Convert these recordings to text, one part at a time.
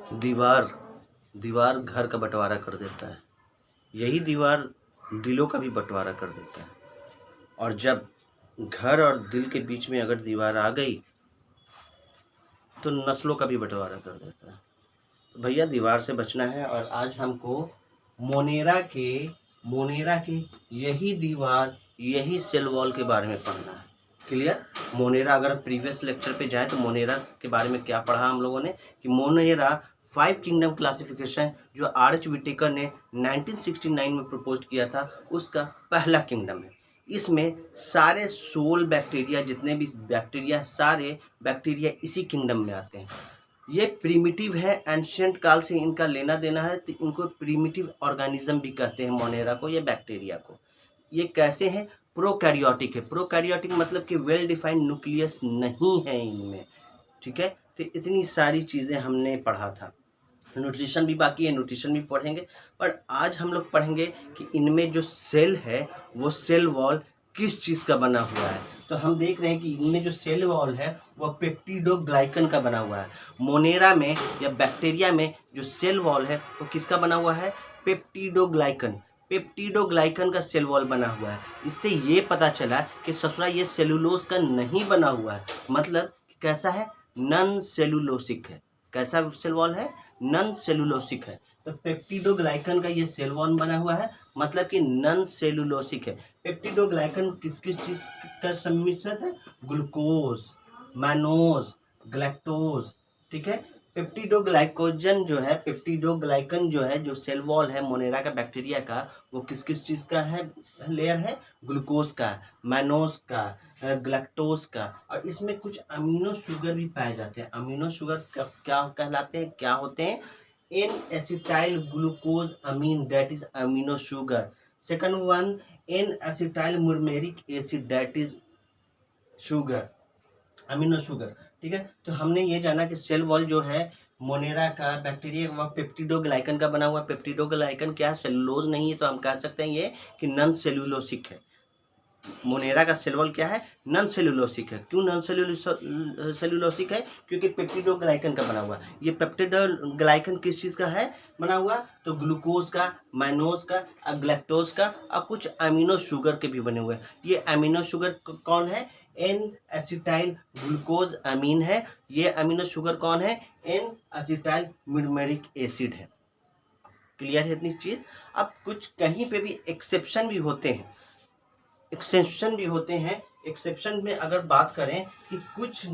दीवार दीवार घर का बंटवारा कर देता है, यही दीवार दिलों का भी बंटवारा कर देता है। और जब घर और दिल के बीच में अगर दीवार आ गई तो नस्लों का भी बंटवारा कर देता है। तो भैया दीवार से बचना है। और आज हमको मोनेरा के यही दीवार, यही सेल वॉल के बारे में पढ़ना है। क्लियर? मोनेरा, अगर प्रीवियस लेक्चर पे जाए तो मोनेरा के बारे में क्या पढ़ा हम लोगों ने कि मोनेरा 5 किंगडम क्लासिफिकेशन जो आर.एच. विटेकर ने 1969 में प्रपोज किया था, उसका पहला किंगडम है। इसमें सारे सोल बैक्टीरिया, जितने भी बैक्टीरिया, सारे बैक्टीरिया इसी किंगडम में आते हैं। ये प्रीमिटिव है, एंशियंट काल से इनका लेना देना है, तो इनको प्रीमिटिव ऑर्गेनिज्म भी कहते हैं मोनेरा को, या बैक्टीरिया को। ये कैसे हैं? प्रोकैरियोटिक है। प्रोकैरियोटिक मतलब कि वेल डिफाइंड न्यूक्लियस नहीं है इनमें। ठीक है, तो इतनी सारी चीज़ें हमने पढ़ा था। न्यूट्रिशन भी बाकी है, न्यूट्रिशन भी पढ़ेंगे, पर आज हम लोग पढ़ेंगे कि इनमें जो सेल है वो सेल वॉल किस चीज़ का बना हुआ है। तो हम देख रहे हैं कि इनमें जो सेल वॉल है वो पेप्टिडोग्लाइकन का बना हुआ है। मोनेरा में या बैक्टीरिया में जो सेल वॉल है वो किसका बना हुआ है? पेप्टिडोग्लाइकन। पेप्टिडोग्लाइकन का सेल वॉल बना हुआ है। इससे ये पता चला कि ससुरा ये सेलुलोज का नहीं बना हुआ है, मतलब कैसा है? नॉन सेलुलोसिक है। कैसा सेल वॉल है? नॉन सेलुलोसिक है। तो पेप्टिडोग्लाइकन का ये सेल वॉल बना हुआ है, मतलब कि नॉन सेलुलोसिक है। पेप्टिडोग्लाइकन किस किस चीज का सम्मिश्रण है? Glucose, mannose, galactose. ठीक है, पेप्टिडोग्लाइकोजन जो है, पेप्टिडोग्लाइकन जो है, जो सेल वॉल है मोनेरा का, बैक्टीरिया का, वो किस किस चीज का है? लेयर है ग्लूकोज का, मैनोज का, ग्लैक्टोज का। और इसमें कुछ अमीनो शुगर भी पाए जाते हैं। अमीनो शुगर क्या कहलाते हैं, क्या होते हैं? N acetyl glucose amine, that is amino sugar. Second one, N acetyl muramic acid, that is sugar, amino sugar. ठीक है, तो हमने ये जाना कि सेल वॉल जो है मोनेरा का, बैक्टीरिया का, पेप्टिडोग्लाइकन का बना हुआ। पेप्टिडोग्लाइकन क्या है? सेलुलोज नहीं है, तो हम कह सकते हैं ये कि नॉन सेलुलोसिक है। मोनेरा का सेल वॉल क्या है? नॉन सेलुलोसिक है। क्यों नॉन सेलुलोसिक है? क्योंकि पेप्टिडोग्लाइकन का बना हुआ। ये पेप्टिडोग्लाइकन किस चीज़ का है बना हुआ? तो ग्लूकोज का, मैनोज का, ग्लैक्टोज का, और कुछ अमीनो शुगर के भी बने हुए हैं। ये अमीनो शुगर कौन है? एन एसिटाइल ग्लूकोज अमीन है। ये अमीनो शुगर कौन है? एन एसिटाइल म्यूमेरिक एसिड है। क्लियर है इतनी चीज? अब कुछ कहीं पे भी एक्सेप्शन भी होते हैं, एक्सेप्शन भी होते हैं। एक्सेप्शन में अगर बात करें कि कुछ,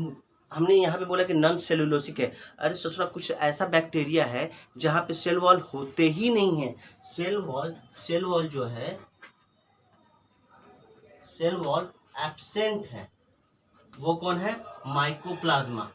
हमने यहाँ पे बोला कि नॉन सेलुलोसिक है। अरे ससुरा, कुछ ऐसा बैक्टीरिया है जहाँ पे सेल वॉल होते ही नहीं है। सेल वॉल जो है, सेल वॉल एब्सेंट है। वो कौन है? माइकोप्लाज्मा।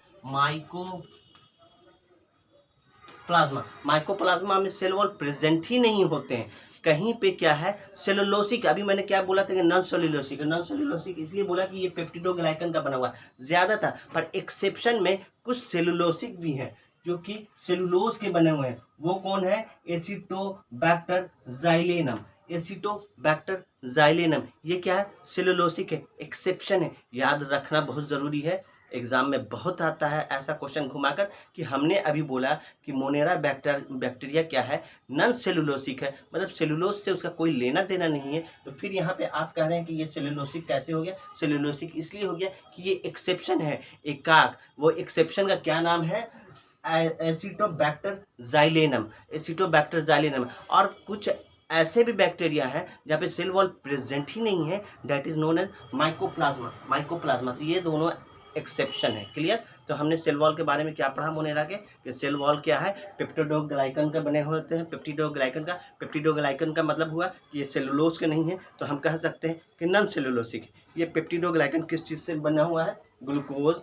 माइकोप्लाज्मा में सेल वॉल प्रेजेंट ही नहीं होते हैं। कहीं पे क्या है? सेलुलोसिक। अभी मैंने क्या बोला था कि नॉन सेलुलोसिक। नॉन सेलुलोसिक इसलिए बोला कि ये पेप्टिडोग्लाइकन का बना हुआ ज्यादा था, पर एक्सेप्शन में कुछ सेलुलोसिक भी है जो कि सेलुलोज के बने हुए हैं। वो कौन है? एसिटोबैक्टर जाइलेनम। एसिटोबैक्टर जाइलेनम ये क्या है? सेलुलोसिक है, एक्सेप्शन है। याद रखना बहुत जरूरी है, एग्जाम में बहुत आता है ऐसा क्वेश्चन घुमाकर कि हमने अभी बोला कि मोनेरा बैक्टीरिया क्या है? नॉन सेलुलोसिक है, मतलब सेलुलोज से उसका कोई लेना देना नहीं है। तो फिर यहाँ पे आप कह रहे हैं कि ये सेलुलोसिक कैसे हो गया? सेलुलोसिक इसलिए हो गया कि ये एक्सेप्शन है, एकाक। वो एक्सेप्शन का क्या नाम है? एसिटोबैक्टर जाइलेनम। एसिटोबैक्टर जाइलेनम। और कुछ ऐसे भी बैक्टीरिया है जहाँ पे सेल वॉल प्रेजेंट ही नहीं है, that is known as mycoplasma. तो ये दोनों एक्सेप्शन है। क्लियर? तो हमने सेल वॉल के बारे में क्या पढ़ा मोनेरा के, कि सेल वॉल क्या है? पेप्टिडोग्लाइकन का बने होते हैं। पेप्टिडोग्लाइकन का मतलब हुआ कि ये सेलुलोज के नहीं है, तो हम कह सकते हैं कि नॉन सेलुलोसिक है। ये पेप्टिडोग्लाइकन किस चीज़ से बना हुआ है? ग्लूकोज,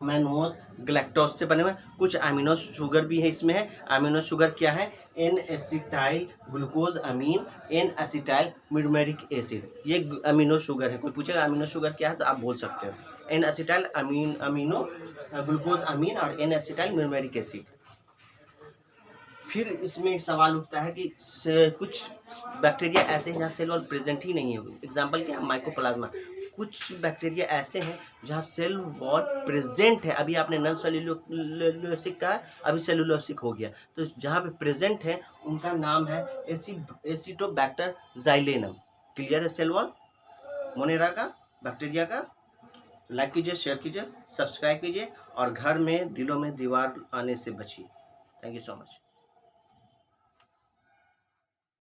मैनोज, ग्लैक्टोज से बने हुए। कुछ अमीनो शुगर भी है इसमें है। अमीनो शुगर क्या है? एन एसिटाइल ग्लूकोज अमीन, एन एसिटाइल म्यूमेरिक एसिड, ये अमीनो शुगर है। कोई पूछेगा अमीनो शुगर क्या है तो आप बोल सकते हो एन एसिटाइल अमीनो ग्लूकोज अमीन और एन एसिटाइल म्यूमेरिक एसिड। फिर इसमें सवाल उठता है कि कुछ बैक्टीरिया ऐसे हैं जहाँ सेल वॉल प्रेजेंट ही नहीं है। एग्जाम्पल क्या है? माइकोप्लाज्मा। कुछ बैक्टीरिया ऐसे हैं जहाँ सेल वॉल प्रेजेंट है, अभी आपने नॉन सेलुलोसिक कहा, अभी सेलुलोसिक हो गया, तो जहाँ पे प्रेजेंट है उनका नाम है एसिटोबैक्टर जाइलेनम। क्लियर है सेल वॉल मोनेरा का, बैक्टीरिया का। लाइक कीजिए, शेयर कीजिए, सब्सक्राइब कीजिए और घर में दिलों में दीवार आने से बचिए। Thank you so much.